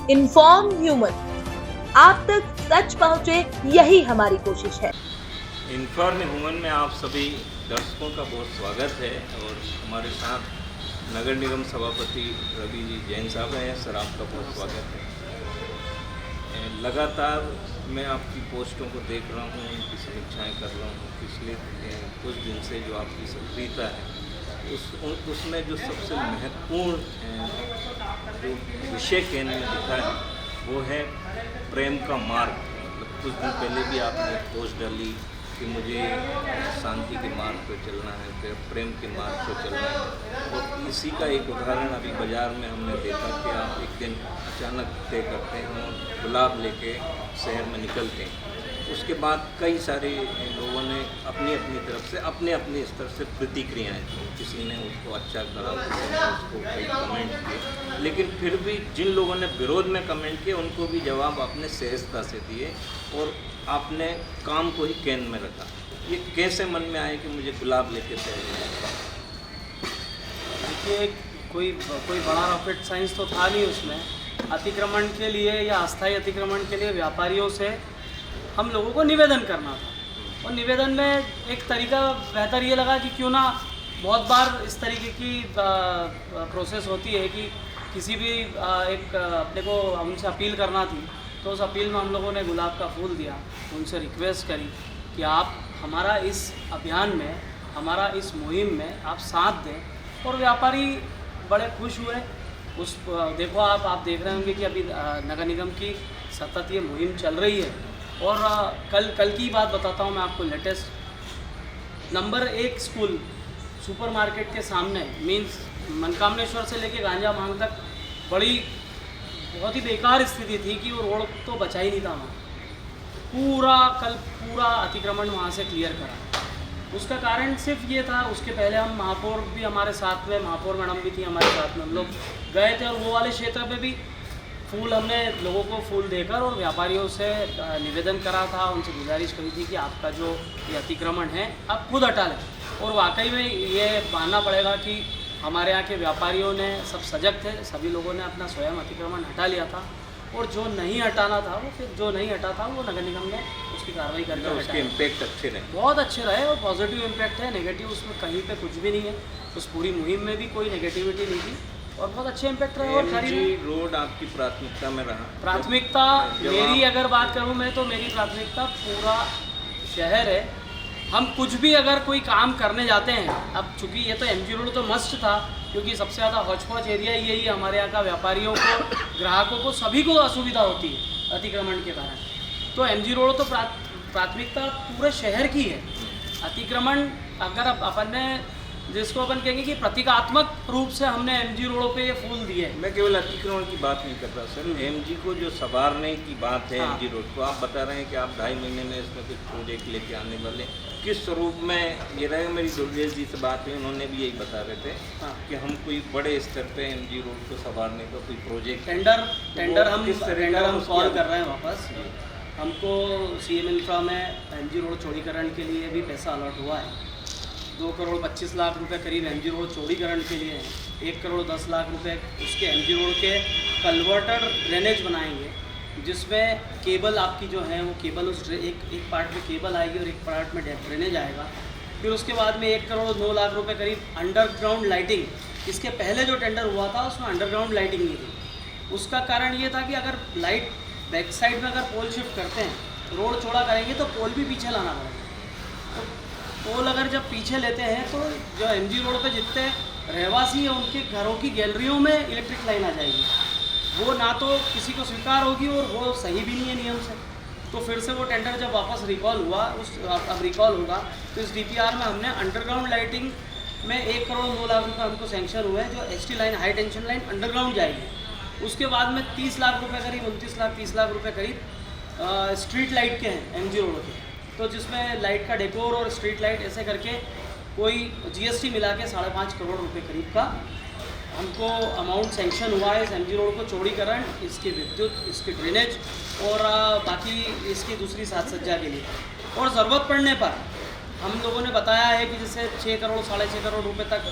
Inform human, आप तक सच पहुंचे, यही हमारी कोशिश है। इन्फॉर्म ह्यूमन में आप सभी दर्शकों का बहुत स्वागत है और हमारे साथ नगर निगम सभापति रवि जी जैन साहब हैं। सर, आपका बहुत स्वागत है। लगातार मैं आपकी पोस्टों को देख रहा हूँ, उनकी समीक्षाएँ कर रहा हूँ। पिछले कुछ दिन से जो आपकी सक्रियता है उसमें जो सबसे महत्वपूर्ण जो विषय केंद्र में दिखा है वो है प्रेम का मार्ग। मतलब कुछ दिन पहले भी आपने एक पोस्ट डाली कि मुझे शांति के मार्ग पर चलना है, फिर प्रेम के मार्ग पर चलना है। और इसी का एक उदाहरण अभी बाज़ार में हमने देखा कि आप एक दिन अचानक तय करते हैं और गुलाब लेके शहर में निकलते हैं। उसके बाद कई सारे लोगों ने अपनी अपनी तरफ से अपने अपने स्तर से प्रतिक्रियाएँ दी। किसी ने उसको अच्छा कहा, किसी ने उसको कई कमेंट किए, लेकिन फिर भी जिन लोगों ने विरोध में कमेंट किए उनको भी जवाब आपने सहजता से दिए और आपने काम को ही केंद्र में रखा। ये कैसे मन में आए कि मुझे गुलाब लेके तैयार है? देखिए, कोई बड़ा रॉकेट साइंस तो था नहीं उसमें। अतिक्रमण के लिए या अस्थायी अतिक्रमण के लिए व्यापारियों से हम लोगों को निवेदन करना था और निवेदन में एक तरीका बेहतर ये लगा कि क्यों ना, बहुत बार इस तरीके की प्रोसेस होती है कि किसी भी एक अपने को उनसे अपील करना थी, तो उस अपील में हम लोगों ने गुलाब का फूल दिया, उनसे रिक्वेस्ट करी कि आप हमारा इस अभियान में, हमारा इस मुहिम में आप साथ दें। और व्यापारी बड़े खुश हुए। उस देखो, आप देख रहे होंगे कि अभी नगर निगम की सतत ये मुहिम चल रही है। और कल की बात बताता हूँ मैं आपको। लेटेस्ट नंबर 1 स्कूल सुपरमार्केट के सामने, मीन्स मनकामनेश्वर से लेके गांजा मांग तक बहुत ही बेकार स्थिति थी कि वो रोड तो बचा ही नहीं था वहाँ। पूरा अतिक्रमण वहाँ से क्लियर करा। उसका कारण सिर्फ ये था। उसके पहले हम महापौर भी हमारे साथ में, महापौर मैडम भी थी हमारे साथ में, हम लोग गए थे और वो वाले क्षेत्र में भी फूल, हमने लोगों को फूल देकर और व्यापारियों से निवेदन करा था, उनसे गुजारिश करी थी कि आपका जो ये अतिक्रमण है आप खुद हटा लें। और वाकई में ये मानना पड़ेगा कि हमारे यहाँ के व्यापारियों ने सब सजग थे, सभी लोगों ने अपना स्वयं अतिक्रमण हटा लिया था। और जो नहीं हटाना था जो नहीं हटा था वो नगर निगम ने उसकी कार्रवाई करके हटाया। उसके इम्पैक्ट अच्छे रहे, बहुत अच्छे रहे और पॉजिटिव इम्पैक्ट है। नेगेटिव उसमें कहीं पे कुछ भी नहीं है। उस पूरी मुहिम में भी कोई नेगेटिविटी नहीं थी और बहुत अच्छे इम्पैक्ट रहे। और एमजी रोड आपकी प्राथमिकता में रहा? प्राथमिकता मेरी अगर बात करूँ मैं, तो मेरी प्राथमिकता पूरा शहर है। हम कुछ भी अगर कोई काम करने जाते हैं, अब चूँकि ये तो एमजी रोड तो मस्ट था, क्योंकि सबसे ज़्यादा हौच-पौच एरिया यही हमारे यहाँ का। व्यापारियों को, ग्राहकों को, सभी को असुविधा होती है अतिक्रमण के कारण। तो एमजी रोड तो प्राथमिकता पूरे शहर की है। अतिक्रमण अगर अपन ने, जिसको अपन कहेंगे कि प्रतीकात्मक रूप से हमने एमजी रोड पे ये फूल दिए। मैं केवल अतिक्रमण की बात नहीं कर रहा सर, एमजी को जो संवारने की बात है। एमजी रोड को आप बता रहे हैं कि आप 2.5 महीने में इसमें कुछ प्रोजेक्ट लेके आने वाले, किस स्वरूप में ये रहेगा? मेरी दुर्गेश जी से बात हुई, उन्होंने भी यही बता रहे थे कि हम कोई बड़े स्तर पे एमजी रोड को संवारने का कोई प्रोजेक्ट, टेंडर हम कॉल कर रहे हैं वापस। हमको CM इंफ्रा में एमजी रोड चौड़ीकरण के लिए भी पैसा अलॉट हुआ है। 2 करोड़ 25 लाख रुपए करीब एमजी रोड चौड़ीकरण के लिए है। 1 करोड़ 10 लाख रुपए उसके एमजी रोड के कन्वर्टर ड्रेनेज बनाएंगे, जिसमें केबल आपकी जो है वो केबल उस एक पार्ट में केबल आएगी और एक पार्ट में ड्रेनेज आएगा। फिर उसके बाद में 1 करोड़ 9 लाख रुपए करीब अंडरग्राउंड लाइटिंग। इसके पहले जो टेंडर हुआ था उसमें अंडरग्राउंड लाइटिंग नहीं थी। उसका कारण ये था कि अगर लाइट बैक साइड में अगर पोल शिफ्ट करते हैं, रोड चौड़ा करेंगे तो पोल भी पीछे लाना पड़ेगा। तो पोल अगर जब पीछे लेते हैं तो जो एमजी रोड पे जितने रहवासी हैं उनके घरों की गैलरियों में इलेक्ट्रिक लाइन आ जाएगी। वो ना तो किसी को स्वीकार होगी और वो सही भी नहीं है नियम से। तो फिर से वो टेंडर जब वापस रिकॉल हुआ, अब रिकॉल होगा, तो इस DPR में हमने अंडरग्राउंड लाइटिंग में 1 करोड़ 9 लाख रुपये हमको सैंक्शन हुए हैं, जो HT line, high tension line underground जाएगी। उसके बाद में 30 लाख रुपये करीब, 29 लाख 30 लाख रुपये करीब स्ट्रीट लाइट के हैं एमजी रोड के। तो जिसमें लाइट का डेकोर और स्ट्रीट लाइट ऐसे करके कोई GST मिला के 5.5 करोड़ रुपए करीब का हमको अमाउंट सैंक्शन हुआ है इस एमजी रोड को चौड़ीकरण, इसकी विद्युत, इसकी ड्रेनेज और बाकी इसकी दूसरी साज सज्जा के लिए। और ज़रूरत पड़ने पर हम लोगों ने बताया है कि जैसे 6 करोड़ 6.5 करोड़ रुपए तक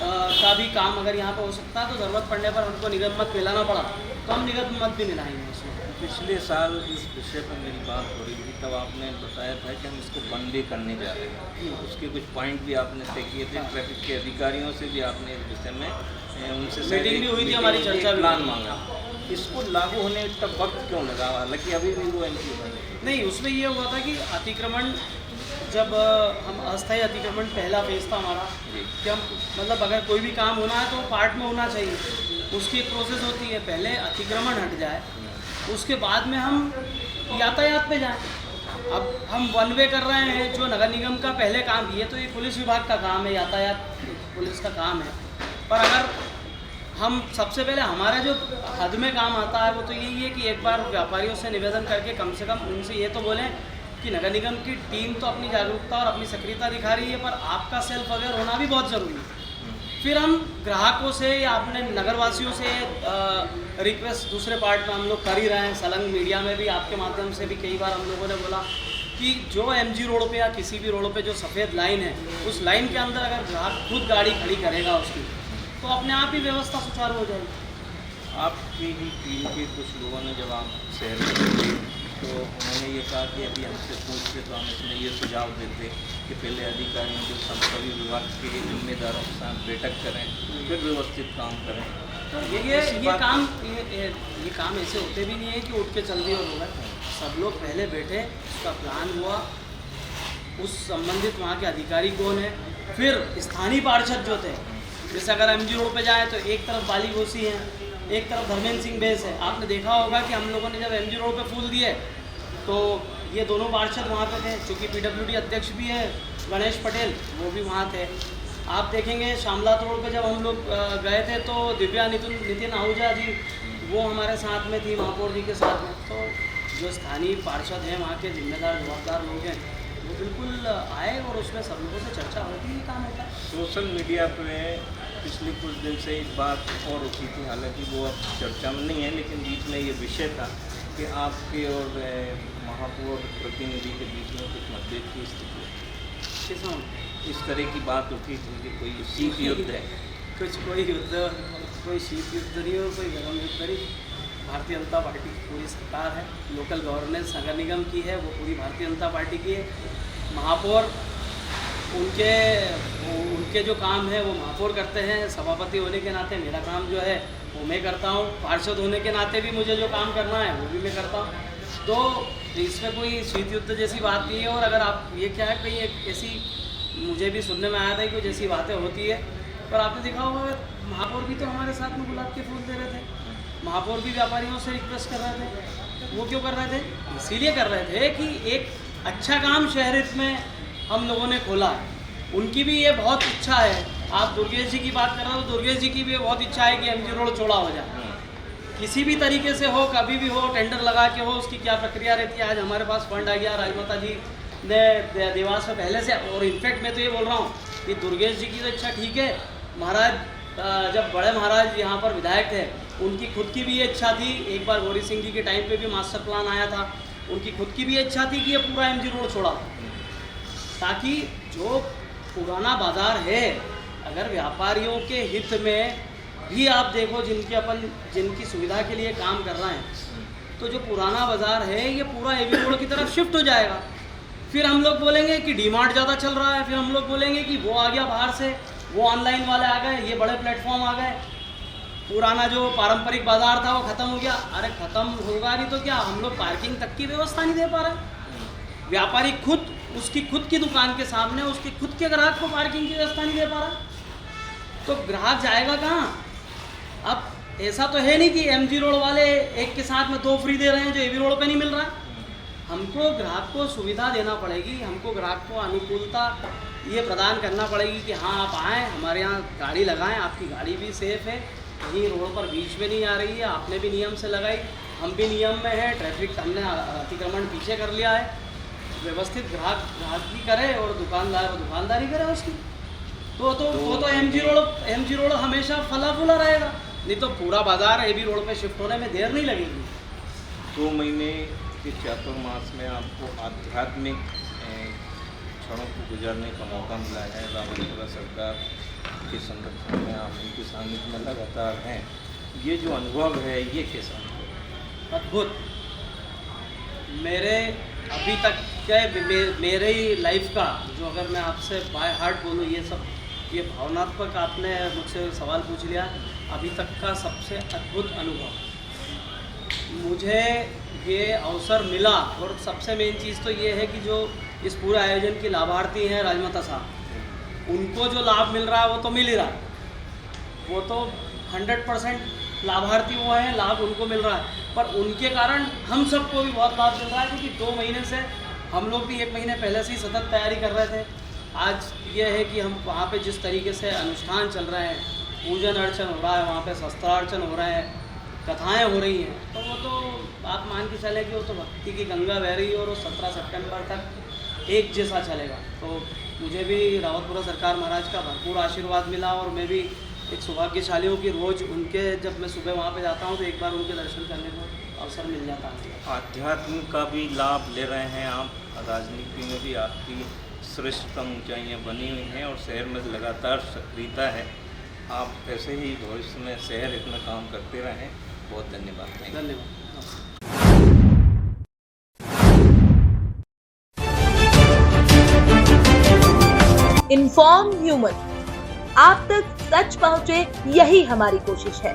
का भी काम अगर यहाँ पे हो सकता है तो ज़रूरत पड़ने पर हमको निगम मत मिलाना पड़ा तो हम निगम मत भी मिलाएंगे उसमें। पिछले साल इस विषय पर मेरी बात हो रही थी, तब आपने बताया था कि हम इसको वन वे करने जा रहे हैं। उसके कुछ पॉइंट भी आपने तय किए थे, ट्रैफिक के अधिकारियों से भी आपने इस विषय में उनसे मीटिंग भी हुई थी, हमारी चर्चा भी प्लान मांगा। इसको लागू होने तक वक्त क्यों लगा? हालांकि अभी भी वो नहीं, उसमें ये हुआ था कि अतिक्रमण जब हम अस्थायी अतिक्रमण पहला फेज था हमारा कि हम मतलब अगर कोई भी काम होना है तो पार्ट में होना चाहिए, उसकी एक प्रोसेस होती है, पहले अतिक्रमण हट जाए उसके बाद में हम यातायात पे जाएं। अब हम वन वे कर रहे हैं जो नगर निगम का पहले काम, ये तो ये पुलिस विभाग का काम है, यातायात पुलिस का काम है, पर अगर हम सबसे पहले हमारा जो हद में काम आता है वो तो यही है कि एक बार व्यापारियों से निवेदन करके कम से कम उनसे ये तो बोलें कि नगर निगम की टीम तो अपनी जागरूकता और अपनी सक्रियता दिखा रही है, पर आपका सेल्फ अवेयर होना भी बहुत ज़रूरी है। फिर हम ग्राहकों से या अपने नगरवासियों से रिक्वेस्ट दूसरे पार्ट में हम लोग कर ही रहे हैं, सलंग मीडिया में भी आपके माध्यम से भी कई बार हम लोगों ने बोला कि जो MG रोड पे या किसी भी रोड पे जो सफ़ेद लाइन है उस लाइन के अंदर अगर ग्राहक खुद गाड़ी खड़ी करेगा उसकी तो अपने आप ही व्यवस्था सुचारू हो जाएगी। आपकी ही टीम के कुछ लोगों ने जब आप शहर में गए तो उन्होंने ये कहा कि अभी हमसे पूछते तो हम इसमें ये सुझाव देते कि पहले अधिकारियों जो सभी विभाग के जिम्मेदारों के साथ बैठक करें, फिर व्यवस्थित काम करें। तो ये काम ऐसे होते भी नहीं है कि उठ के चल दिए और हो गए। सब लोग पहले बैठे, उसका प्लान हुआ, उस संबंधित वहाँ के अधिकारी कौन है, फिर स्थानीय पार्षद जो थे, जैसे अगर MG रोड पे जाए तो एक तरफ बाली घोसी है, एक तरफ धर्मेंद्र सिंह बेस है। आपने देखा होगा कि हम लोगों ने जब MG रोड पे फूल दिए तो ये दोनों पार्षद वहाँ पे थे, चूँकि PWD अध्यक्ष भी है गणेश पटेल, वो भी वहाँ थे। आप देखेंगे श्यामलात रोड पे जब हम लोग गए थे तो दिव्या नितिन आहूजा जी वो हमारे साथ में थी, महापौर जी के साथ में। तो जो स्थानीय पार्षद हैं वहाँ के जिम्मेदार जवाबदार लोग हैं वो बिल्कुल आए और उसमें सब लोगों से चर्चा होती है, काम होता है। सोशल मीडिया पे पिछले कुछ दिन से एक बात और उठी थी, हालांकि वो अब चर्चा में नहीं है, लेकिन बीच में ये विषय था कि आपके और महापौर प्रतिनिधि के बीच में कुछ मतभेद की स्थिति है। इस तरह की बात उठी थी कि कोई शीत युद्ध है। कोई शीत युद्ध नहीं और कोई गर्म युद्ध नहीं। भारतीय जनता पार्टी की पूरी सरकार है, लोकल गवर्नेंस नगर निगम की है, वो पूरी भारतीय जनता पार्टी की है। महापौर उनके जो काम है वो महापौर करते हैं, सभापति होने के नाते मेरा काम जो है वो मैं करता हूँ, पार्षद होने के नाते भी मुझे जो काम करना है वो भी मैं करता हूँ। तो इसमें कोई शीत युद्ध जैसी बात नहीं है। और अगर आप ये क्या है कहीं एक ऐसी मुझे भी सुनने में आया था कि जैसी बातें होती है, पर आपने देखा होगा महापौर भी तो हमारे साथ में गुलाब के फूल दे रहे थे, महापौर भी व्यापारियों से रिक्वेस्ट कर रहे थे। वो क्यों कर रहे थे? इसीलिए कर रहे थे कि एक अच्छा काम शहर में हम लोगों ने खोला है, उनकी भी ये बहुत इच्छा है। आप दुर्गेश जी की बात कर रहे हो, दुर्गेश जी की भी बहुत इच्छा है कि MG रोड चौड़ा हो जाए, किसी भी तरीके से हो, कभी भी हो, टेंडर लगा के हो, उसकी क्या प्रक्रिया रहती है। आज हमारे पास फंड आ गया, राजमाता जी ने देवास में पहले से, और इनफैक्ट मैं तो ये बोल रहा हूँ कि दुर्गेश जी की तो इच्छा ठीक है, महाराज जब बड़े महाराज यहाँ पर विधायक थे उनकी खुद की भी ये इच्छा थी, एक बार गौरी सिंह जी के टाइम पे भी मास्टर प्लान आया था, उनकी खुद की भी इच्छा थी कि ये पूरा MG रोड छोड़ा, ताकि जो पुराना बाज़ार है अगर व्यापारियों के हित में भी आप देखो जिनकी सुविधा के लिए काम कर रहे हैं, तो जो पुराना बाज़ार है ये पूरा MG रोड की तरफ शिफ्ट हो जाएगा। फिर हम लोग बोलेंगे कि डीमार्ट ज़्यादा चल रहा है, फिर हम लोग बोलेंगे कि वो आ गया बाहर से, वो ऑनलाइन वाले आ गए, ये बड़े प्लेटफॉर्म आ गए, पुराना जो पारंपरिक बाज़ार था वो ख़त्म हो गया। अरे ख़त्म होगा नहीं तो क्या, हम लोग पार्किंग तक की व्यवस्था नहीं दे पा रहे। व्यापारी खुद उसकी खुद की दुकान के सामने उसके खुद के ग्राहक को पार्किंग की व्यवस्था नहीं दे पा रहा, तो ग्राहक जाएगा कहाँ? अब ऐसा तो है नहीं कि MG रोड वाले एक के साथ में 2 फ्री दे रहे हैं जो AV रोड पे नहीं मिल रहा है। हमको ग्राहक को सुविधा देना पड़ेगी, हमको ग्राहक को अनुकूलता ये प्रदान करना पड़ेगी कि हाँ आप आएँ, हमारे यहाँ गाड़ी लगाएं, आपकी गाड़ी भी सेफ़ है, कहीं रोड पर बीच में नहीं आ रही है, आपने भी नियम से लगाई, हम भी नियम में है, ट्रैफिक हमने अतिक्रमण पीछे कर लिया है। व्यवस्थित ग्राहक भी करे और दुकानदार दुकानदारी करे उसकी, तो MG रोड हमेशा फला फूला रहेगा, नहीं तो पूरा बाज़ार AV रोड पे शिफ्ट होने में देर नहीं लगेगी। 2 महीने के चातुर्मास में आपको आध्यात्मिक क्षणों को गुजारने का मौका मिला है। रावतपुरा सरकार के संरक्षण में आप उनके सानिध्य में लगातार हैं, ये जो अनुभव है ये कैसा अनुभव है? अद्भुत। मेरे अभी तक के मेरे ही लाइफ का जो, अगर मैं आपसे बाय हार्ट बोलूँ, ये भावनात्मक आपने मुझसे सवाल पूछ लिया, अभी तक का सबसे अद्भुत अनुभव मुझे ये अवसर मिला। और सबसे मेन चीज़ तो ये है कि जो इस पूरे आयोजन की लाभार्थी हैं राजमाता साहब, उनको जो लाभ मिल रहा है वो तो मिल ही रहा है, वो तो 100% लाभार्थी हुए हैं, लाभ उनको मिल रहा है, पर उनके कारण हम सबको भी बहुत लाभ मिल रहा है, क्योंकि 2 महीने से हम लोग भी 1 महीने पहले से ही सतत तैयारी कर रहे थे। आज ये है कि हम वहाँ पे जिस तरीके से अनुष्ठान चल रहे हैं, पूजन अर्चन हो रहा है, वहाँ पे शस्त्रार्चन हो रहे हैं, कथाएं हो रही हैं, तो वो तो आप मान के चले कि वो तो भक्ति की गंगा बह रही है और वो 17 सितंबर तक एक जैसा चलेगा। तो मुझे भी रावतपुरा सरकार महाराज का भरपूर आशीर्वाद मिला, और मैं भी एक सौभाग्यशाली हूँ कि रोज़ उनके, जब मैं सुबह वहाँ पे जाता हूँ तो एक बार उनके दर्शन करने को अवसर मिल जाता है। आध्यात्म का भी लाभ ले रहे हैं आप, राजनीति में भी आपकी श्रेष्ठतम ऊंचाइयाँ बनी हुई हैं और शहर में लगातार सक्रियता है। आप ऐसे ही भविष्य में शहर इतना काम करते रहें। बहुत धन्यवाद। धन्यवाद। इन्फॉर्म ह्यूमन, आप तक सच पहुंचे, यही हमारी कोशिश है।